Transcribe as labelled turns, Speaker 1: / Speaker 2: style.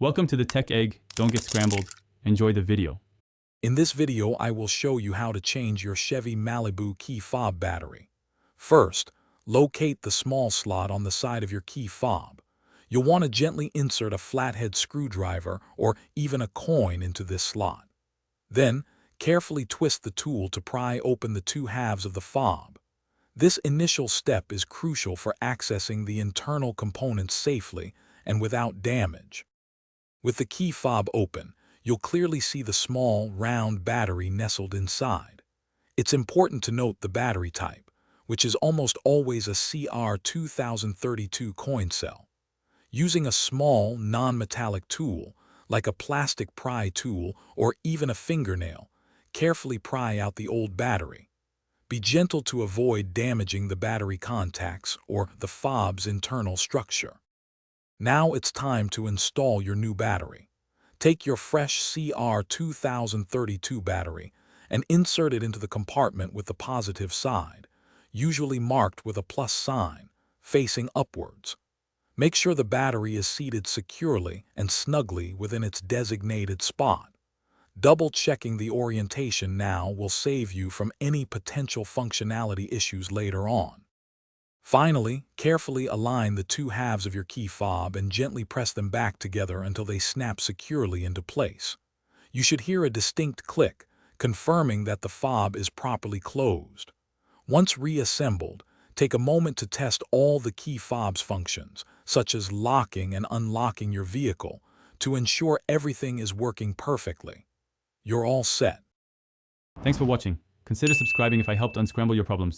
Speaker 1: Welcome to the Tech Egg. Don't get scrambled. Enjoy the video.
Speaker 2: In this video, I will show you how to change your Chevy Malibu key fob battery. First, locate the small slot on the side of your key fob. You'll want to gently insert a flathead screwdriver or even a coin into this slot. Then, carefully twist the tool to pry open the two halves of the fob. This initial step is crucial for accessing the internal components safely and without damage. With the key fob open, you'll clearly see the small, round battery nestled inside. It's important to note the battery type, which is almost always a CR2032 coin cell. Using a small, non-metallic tool, like a plastic pry tool or even a fingernail, carefully pry out the old battery. Be gentle to avoid damaging the battery contacts or the fob's internal structure. Now it's time to install your new battery. Take your fresh CR2032 battery and insert it into the compartment with the positive side, usually marked with a plus sign, facing upwards. Make sure the battery is seated securely and snugly within its designated spot. Double-checking the orientation now will save you from any potential functionality issues later on. Finally, carefully align the two halves of your key fob and gently press them back together until they snap securely into place. You should hear a distinct click, confirming that the fob is properly closed. Once reassembled, take a moment to test all the key fob's functions, such as locking and unlocking your vehicle, to ensure everything is working perfectly. You're all set.
Speaker 1: Thanks for watching. Consider subscribing if I helped unscramble your problems.